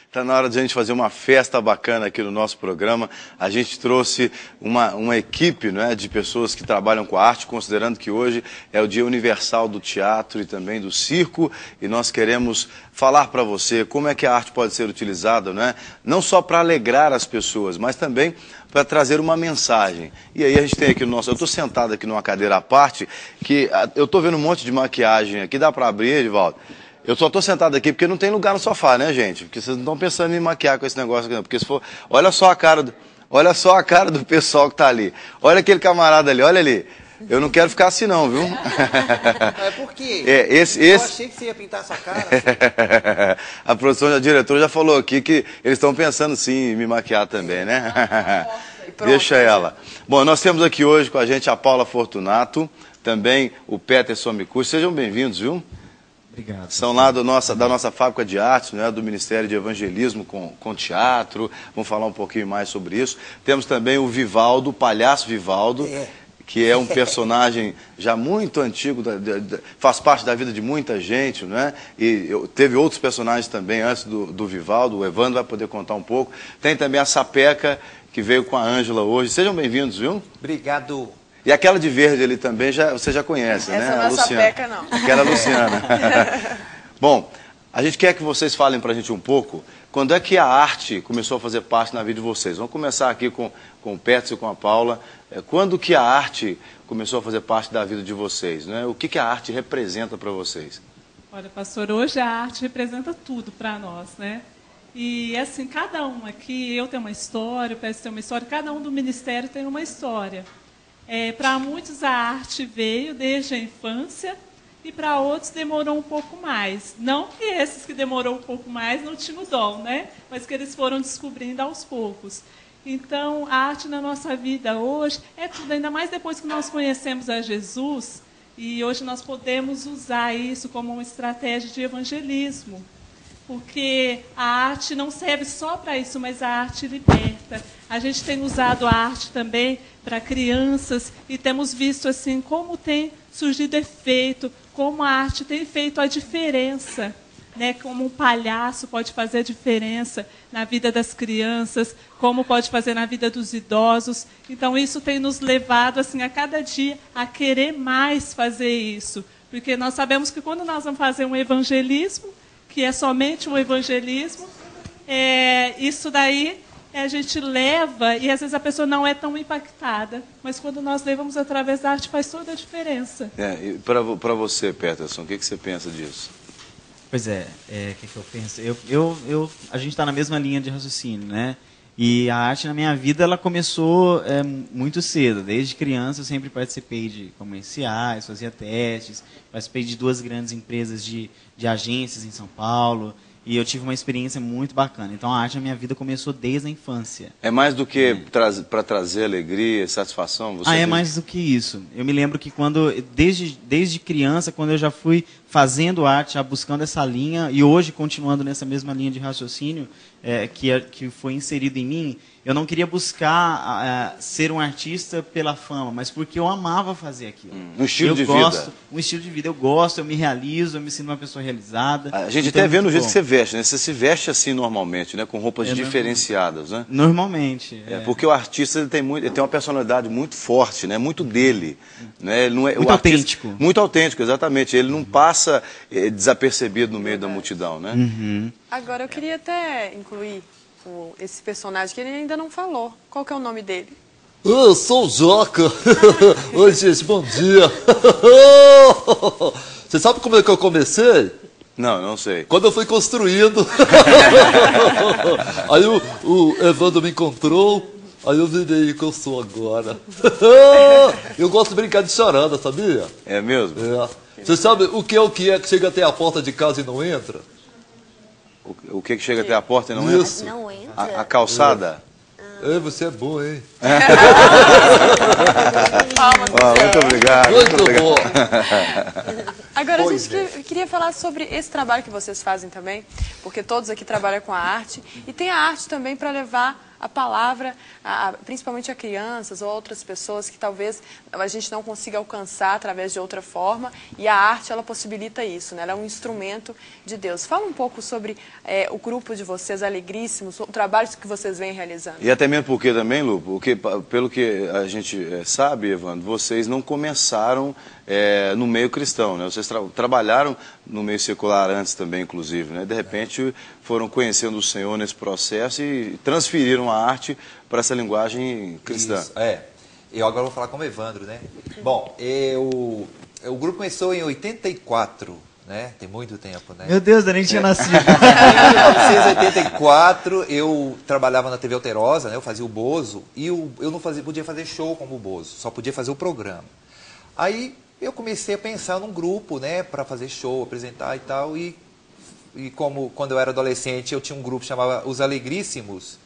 Está na hora de a gente fazer uma festa bacana aqui no nosso programa. A gente trouxe uma equipe, né, de pessoas que trabalham com arte, considerando que hoje é o Dia Universal do Teatro e também do Circo. E nós queremos falar para você como é que a arte pode ser utilizada, né, não só para alegrar as pessoas, mas também para trazer uma mensagem. E aí a gente tem aqui no nosso... Eu estou sentado aqui numa cadeira à parte, que eu estou vendo um monte de maquiagem aqui. Dá para abrir, Edivaldo? Eu só estou sentado aqui porque não tem lugar no sofá, né, gente? Porque vocês não estão pensando em me maquiar com esse negócio aqui, não. Porque se for... Olha só a cara do pessoal que está ali. Olha aquele camarada ali, olha ali. Eu não quero ficar assim não, viu? É por quê? Eu achei que você ia pintar essa cara. Assim. A produção da diretora já falou aqui que eles estão pensando sim em me maquiar também, né? Deixa ela. Bom, nós temos aqui hoje com a gente a Paula Fortunato, também o Peterson Micucci. Sejam bem-vindos, viu? Obrigado. São lá da nossa fábrica de artes, né, do Ministério de Evangelismo com teatro. Vamos falar um pouquinho mais sobre isso. Temos também o Vivaldo, o palhaço Vivaldo, que é um personagem já muito antigo, faz parte da vida de muita gente, né? E teve outros personagens também antes do Vivaldo. O Evandro vai poder contar um pouco. Tem também a Sapeca, que veio com a Ângela hoje. Sejam bem-vindos, viu? Obrigado. E aquela de verde ali também, você já conhece, né? Essa não é a Sapeca, não. Aquela Luciana. Bom, a gente quer que vocês falem pra gente um pouco, quando é que a arte começou a fazer parte na vida de vocês? Vamos começar aqui com o Peterson e com a Paula. Quando que a arte começou a fazer parte da vida de vocês, né? O que a arte representa para vocês? Olha, pastor, hoje a arte representa tudo para nós, né? E assim, cada um aqui, eu tenho uma história, o Peterson tem uma história, cada um do ministério tem uma história. Para muitos a arte veio desde a infância e para outros demorou um pouco mais. Não que esses que demorou um pouco mais não tinham o dom, né? Mas que eles foram descobrindo aos poucos. Então, a arte na nossa vida hoje é tudo, ainda mais depois que nós conhecemos a Jesus, e hoje nós podemos usar isso como uma estratégia de evangelismo. Porque a arte não serve só para isso, mas a arte liberta. A gente tem usado a arte também para crianças e temos visto assim como tem surgido efeito, como a arte tem feito a diferença, né? Como um palhaço pode fazer a diferença na vida das crianças, como pode fazer na vida dos idosos. Então isso tem nos levado assim a cada dia a querer mais fazer isso, porque nós sabemos que quando nós vamos fazer um evangelismo, que é somente um evangelismo, isso daí a gente leva, e às vezes a pessoa não é tão impactada, mas quando nós levamos através da arte faz toda a diferença. E para você, Peterson, o que você pensa disso? Pois o que eu penso? A gente está na mesma linha de raciocínio, né? E a arte na minha vida, ela começou muito cedo. Desde criança eu sempre participei de comerciais, fazia testes, participei de 2 grandes empresas de agências em São Paulo. E eu tive uma experiência muito bacana. Então a arte na minha vida começou desde a infância. É mais do que para trazer alegria, satisfação? É mais do que isso. Eu me lembro que desde criança, quando eu já fui fazendo arte, já buscando essa linha, e hoje continuando nessa mesma linha de raciocínio que foi inserido em mim, eu não queria buscar ser um artista pela fama, mas porque eu amava fazer aquilo. Um estilo de vida. Um estilo de vida. Eu gosto, eu me realizo, eu me sinto uma pessoa realizada. A gente até vê no jeito que você veste, né? Você se veste assim normalmente, né? Com roupas diferenciadas, né? Normalmente. Porque o artista ele tem uma personalidade muito forte, né? Muito dele. Né? Ele não é, muito autêntico. Muito autêntico, exatamente. Ele não passa desapercebido no meio da multidão, né? Uhum. Agora, eu queria até incluir esse personagem que ele ainda não falou. Qual que é o nome dele? Eu sou o Joca. Oi, gente, bom dia. Você sabe como é que eu comecei? Não sei. Quando eu fui construindo. Aí o Evandro me encontrou, aí eu virei o que eu sou agora. Eu gosto de brincar de charada, sabia? É mesmo? Você sabe o que é que chega até a porta de casa e não entra? O que chega até a porta e não entra? Isso. Não entra. A calçada? Você é bom, hein? Muito obrigado. Muito bom. Agora, a gente queria falar sobre esse trabalho que vocês fazem também, porque todos aqui trabalham com a arte, e tem a arte também para levar a palavra, principalmente a crianças ou outras pessoas que talvez a gente não consiga alcançar através de outra forma, e a arte, ela possibilita isso, né? Ela é um instrumento de Deus. Fala um pouco sobre o grupo de vocês, Alegríssimos, o trabalho que vocês vêm realizando. E até mesmo porque também, Lu, porque, pelo que a gente sabe, Evandro, vocês não começaram no meio cristão, né? Vocês trabalharam no meio secular antes também, inclusive, né? De repente foram conhecendo o Senhor nesse processo e transferiram a arte para essa linguagem cristã. Isso, eu agora vou falar como Evandro, né? Bom, o grupo começou em 84, né? Tem muito tempo, né? Meu Deus, eu nem tinha nascido. Em 1984, eu trabalhava na TV Alterosa, né? Eu fazia o Bozo, e eu não podia fazer show como o Bozo, só podia fazer o programa. Aí eu comecei a pensar num grupo, né? Para fazer show, apresentar e tal, e como quando eu era adolescente eu tinha um grupo que chamava Os Alegríssimos,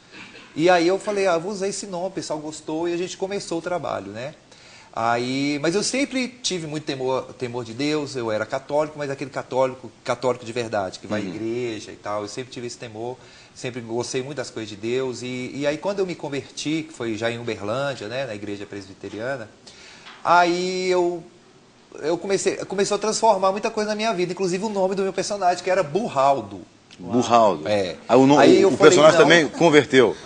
e aí eu falei, vou usar esse nome, o pessoal gostou, e a gente começou o trabalho, né? Mas eu sempre tive muito temor de Deus, eu era católico, mas aquele católico de verdade, que vai à igreja e tal, eu sempre tive esse temor, sempre gostei muito das coisas de Deus, e aí quando eu me converti, que foi já em Uberlândia, né, na igreja presbiteriana, aí começou a transformar muita coisa na minha vida, inclusive o nome do meu personagem, que era Burraldo. Burraldo. O falei, personagem também converteu.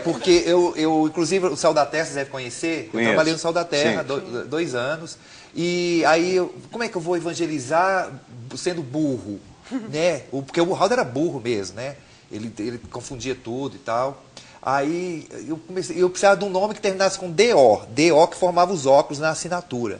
Porque eu inclusive, o Sal da Terra, você deve conhecer. Conheço. Eu trabalhei no Sal da Terra 2 anos. E aí, como é que eu vou evangelizar sendo burro? Né? Porque o Burraldo era burro mesmo, né? Ele confundia tudo e tal. Aí eu precisava de um nome que terminasse com D.O. que formava os óculos na assinatura.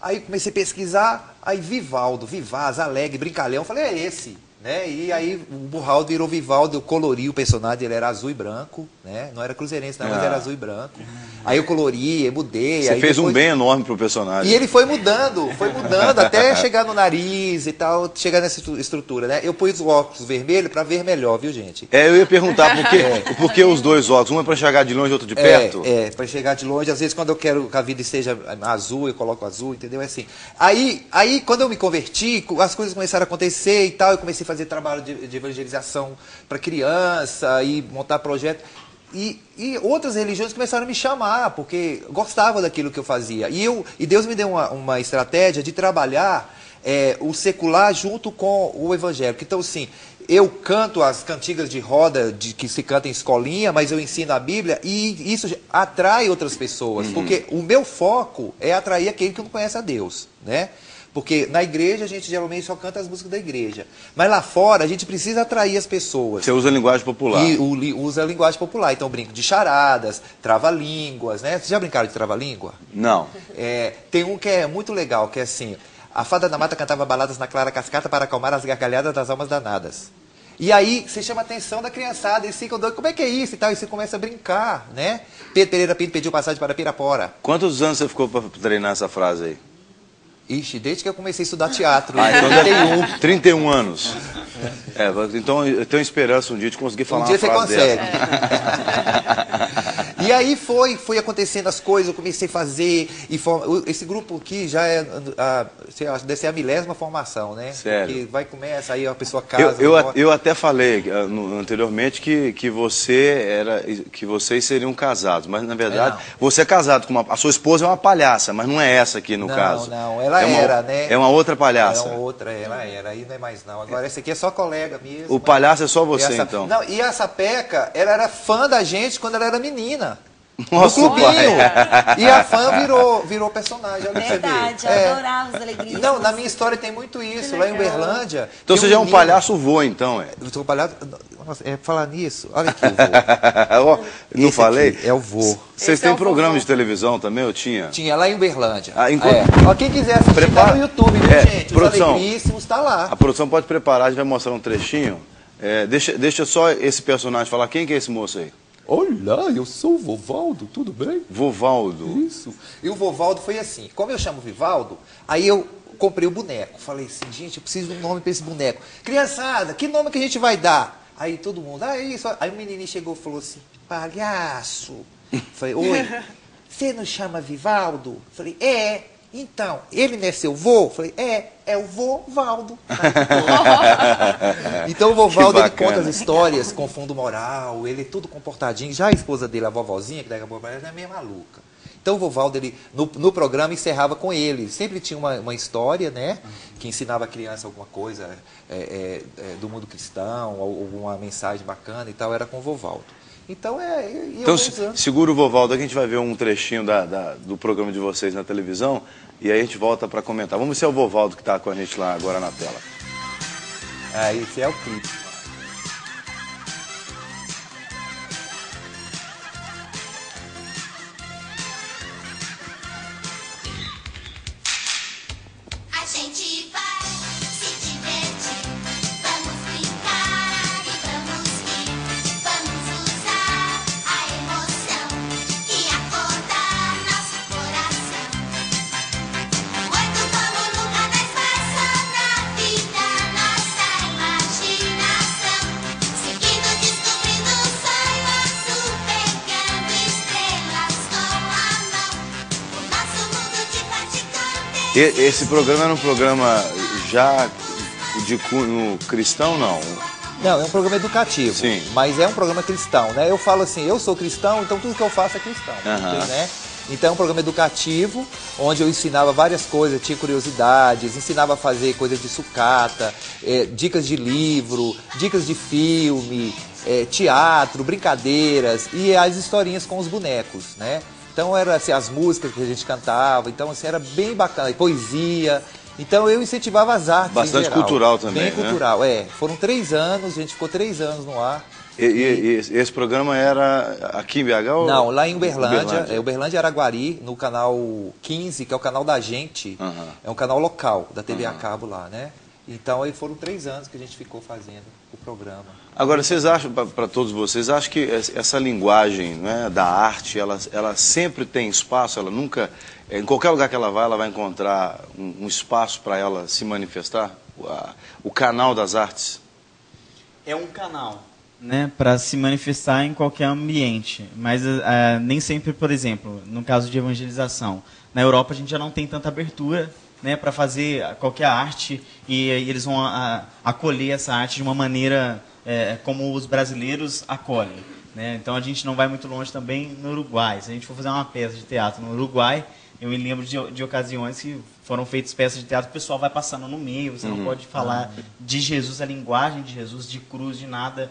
Aí comecei a pesquisar, aí Vivaldo, Vivaz, Alegre, Brincalhão, falei, é esse. Né? E aí o Burraldo virou Vivaldo, eu colori o personagem, ele era azul e branco, né? Não era cruzeirense, não, mas era azul e branco. Aí eu colori, eu mudei. Você fez um bem enorme pro personagem. E ele foi mudando até chegar no nariz e tal, chegar nessa estrutura, né? Eu pus os óculos vermelhos para ver melhor, viu, gente? Eu ia perguntar por que os dois óculos, um é para enxergar de longe e outro de perto? Para enxergar de longe, às vezes quando eu quero que a vida esteja azul, eu coloco azul, entendeu? É assim. Aí quando eu me converti, as coisas começaram a acontecer e tal, eu comecei a fazer trabalho de evangelização para criança e montar projeto. E outras religiões começaram a me chamar, porque gostavam daquilo que eu fazia. E Deus me deu uma estratégia de trabalhar o secular junto com o evangélico. Então, assim, eu canto as cantigas de roda que se canta em escolinha, mas eu ensino a Bíblia, e isso atrai outras pessoas. Porque o meu foco é atrair aquele que não conhece a Deus, né? Porque na igreja a gente geralmente só canta as músicas da igreja. Mas lá fora a gente precisa atrair as pessoas. Você usa a linguagem popular. Usa a linguagem popular. Então eu brinco de charadas, trava-línguas, né? Vocês já brincaram de trava-língua? Não. Tem um que é muito legal, que é assim: a fada da mata cantava baladas na clara cascata para acalmar as gargalhadas das almas danadas. E aí você chama a atenção da criançada, eles ficam doidos, como é que é isso e tal? E você começa a brincar, né? Pedro Pereira Pinto pediu passagem para Pirapora. Quantos anos você ficou para treinar essa frase aí? Ixi, desde que eu comecei a estudar teatro. Então 31 anos. Então eu tenho esperança um dia de conseguir falar uma frase dessa. Um dia você consegue. E aí foi acontecendo as coisas, eu comecei a fazer. Esse grupo aqui já deve ser a 1000ª formação, né? Sério? Porque começa, aí a pessoa casa. Eu até falei anteriormente que vocês seriam casados, mas na verdade você é casado com a sua esposa é uma palhaça, mas não é essa aqui no caso. Não, ela era, né? É uma outra palhaça. Ela era, aí não é mais não. Agora essa aqui é só colega mesmo. O palhaço é só você, então. Não, e essa Peca, ela era fã da gente quando ela era menina. Nossa, no clubinho. E a fã virou personagem. Olha. Verdade, eu adorava os Alegríssimos. Não, na minha história tem muito isso. Lá em Uberlândia. Então você já é um palhaço vô, então, Eu sou um palhaço. Nossa, falar nisso, olha aqui o vô. Não falei? É o vô. Vocês têm programa de televisão também, eu tinha? Tinha, lá em Uberlândia. Quem quiser assistir, tá no YouTube, viu, gente? Produção, os Alegríssimos tá lá. A produção pode preparar, a gente vai mostrar um trechinho. Deixa só esse personagem falar. Quem que é esse moço aí? Olá, eu sou o Vovaldo, tudo bem? Vovaldo. Isso. E o Vovaldo foi assim, como eu chamo Vivaldo, aí eu comprei o boneco. Falei assim, gente, eu preciso de um nome para esse boneco. Criançada, que nome que a gente vai dar? Aí todo mundo, isso. Aí o menininho chegou e falou assim, palhaço. Falei, oi, você não chama Vivaldo? Falei, então, ele não é seu vô? Falei, é o Vovaldo. Então o Vovaldo, ele conta as histórias com fundo moral, ele é tudo comportadinho. Já a esposa dele, a vovozinha, que daqui a pouco ela é meio maluca. Então o Vovaldo, ele, no programa, encerrava com ele. Sempre tinha uma história, né? Que ensinava a criança alguma coisa do mundo cristão, alguma mensagem bacana e tal, era com o Vovaldo. Então, então segura o Vovaldo, aqui a gente vai ver um trechinho do programa de vocês na televisão e aí a gente volta para comentar. Vamos ver se é o Vovaldo que está com a gente lá agora na tela. Esse é o clipe. A gente vai se divertir, vamos brincar e vamos rir, vamos usar a emoção e acordar nosso coração. Quando vamos nunca mais passa na vida, nossa imaginação, seguindo, descobrindo o sonho azul, pegando estrelas com a mão, o nosso mundo de praticante. Esse programa era um programa já de cunho cristão, não? Não, é um programa educativo, sim, mas é um programa cristão, né? Eu falo assim, eu sou cristão, então tudo que eu faço é cristão, né? Então é um programa educativo, onde eu ensinava várias coisas, tinha curiosidades, ensinava a fazer coisas de sucata, dicas de livro, dicas de filme, teatro, brincadeiras e as historinhas com os bonecos, né? Então eram assim, as músicas que a gente cantava, então assim, era bem bacana, e poesia. Então eu incentivava as artes. Bastante em geral. cultural também, bem cultural, Foram 3 anos, a gente ficou 3 anos no ar. E esse programa era aqui em BH? Ou... Não, lá em Uberlândia. Uberlândia Araguari, no canal 15, que é o canal da gente. É um canal local da TV a cabo lá, né? Então aí foram 3 anos que a gente ficou fazendo o programa. Agora, vocês acham, para todos vocês, acham que essa linguagem, né, da arte, ela sempre tem espaço, ela nunca, em qualquer lugar que ela vai encontrar um espaço para ela se manifestar? O canal das artes? É um canal, né, para se manifestar em qualquer ambiente, mas nem sempre, por exemplo, no caso de evangelização. Na Europa a gente já não tem tanta abertura, né, para fazer qualquer arte e eles vão acolher essa arte de uma maneira como os brasileiros acolhem, né? Então a gente não vai muito longe também no Uruguai. Se a gente for fazer uma peça de teatro no Uruguai, eu me lembro de ocasiões que foram feitas peças de teatro, o pessoal vai passando no meio, você não pode falar de Jesus, a linguagem de Jesus, de cruz, de nada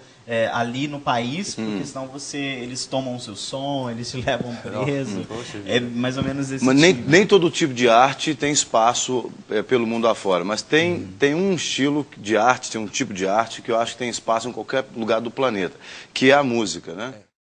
ali no país, porque senão eles tomam o seu som, eles te levam preso. É mais ou menos esse mas tipo. nem todo tipo de arte tem espaço pelo mundo afora, mas tem um estilo de arte, tem um tipo de arte que eu acho que tem espaço em qualquer lugar do planeta, que é a música, né?